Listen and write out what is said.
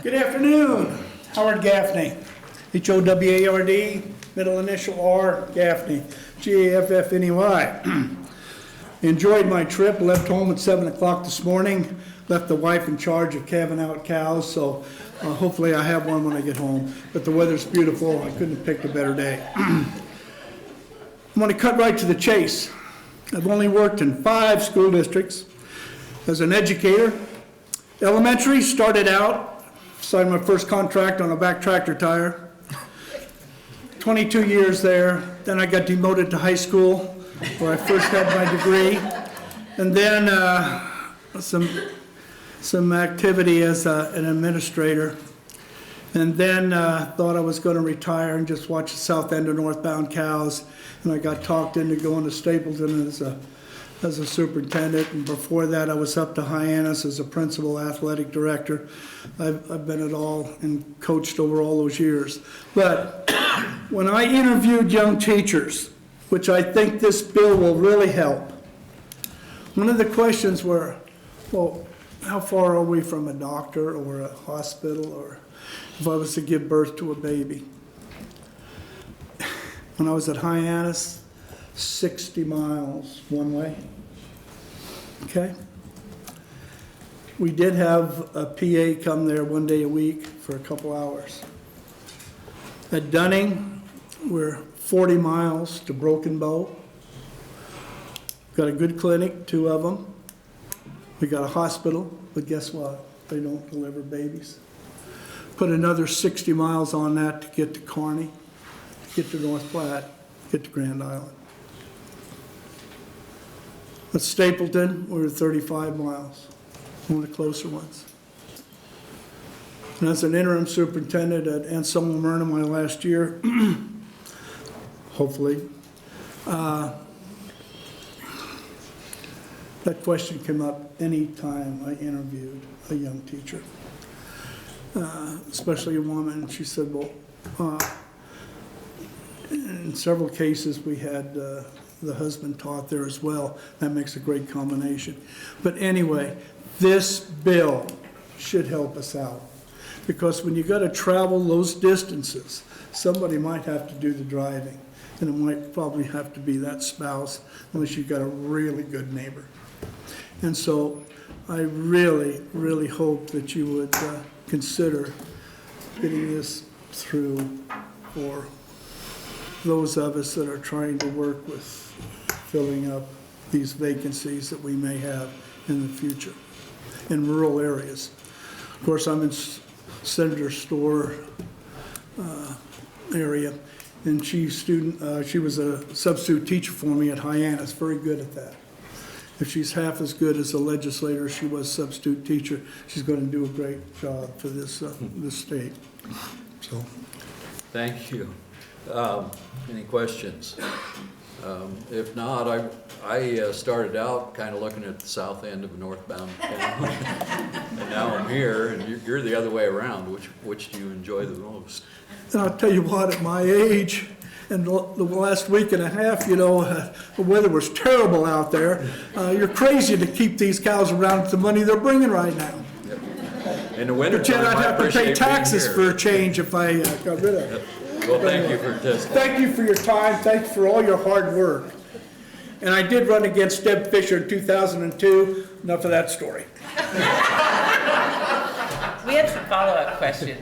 Good afternoon. Howard Gaffney, H-O-W-A-R-D, middle initial R, Gaffney, G-A-F-F-N-E-Y. Enjoyed my trip, left home at 7 o'clock this morning, left the wife in charge of calving out cows, so hopefully I have one when I get home. But the weather's beautiful, I couldn't have picked a better day. I'm going to cut right to the chase. I've only worked in 5 school districts as an educator. Elementary, started out, signed my first contract on a back tractor tire. 22 years there. Then I got demoted to high school, where I first had my degree. And then some activity as an administrator. And then thought I was going to retire and just watch the south end of northbound cows. And I got talked into going to Stapleton as a superintendent, and before that I was up to Hyannis as a principal athletic director. I've been at all and coached over all those years. But when I interviewed young teachers, which I think this bill will really help, one of the questions were, well, how far are we from a doctor or a hospital, or if I was to give birth to a baby? When I was at Hyannis, 60 miles one way. Okay? We did have a PA come there one day a week for a couple hours. At Dunning, we're 40 miles to Broken Bow. Got a good clinic, 2 of them. We got a hospital, but guess what? They don't deliver babies. Put another 60 miles on that to get to Kearney, to get to North Platte, get to Grand Island. At Stapleton, we were 35 miles, one of the closer ones. And as an interim superintendent at Anselmo Myrna my last year, hopefully, that question came up any time I interviewed a young teacher, especially a woman. She said, well, in several cases we had the husband taught there as well. That makes a great combination. But anyway, this bill should help us out, because when you got to travel those distances, somebody might have to do the driving, and it might probably have to be that spouse, unless you've got a really good neighbor. And so I really, really hope that you would consider getting this through for those of us that are trying to work with filling up these vacancies that we may have in the future in rural areas. Of course, I'm in Senator Storr area, and she was a substitute teacher for me at Hyannis, very good at that. If she's half as good as a legislator she was substitute teacher, she's going to do a great job for this this state. So, thank you. Any questions? If not, I started out kind of looking at the south end of northbound town, and now I'm here, and you're the other way around. Which do you enjoy the most? and I'll tell you what, at my age, and the last week and a half, you know, the weather was terrible out there. You're crazy to keep these cows around with the money they're bringing right now. Yep. In the winter, But yet I'd have to pay taxes for a change if I got rid of it. Well, thank you for testifying. Thank you for your time. Thanks for all your hard work. And I did run against Deb Fisher in 2002. Enough of that story. We have some follow-up questions.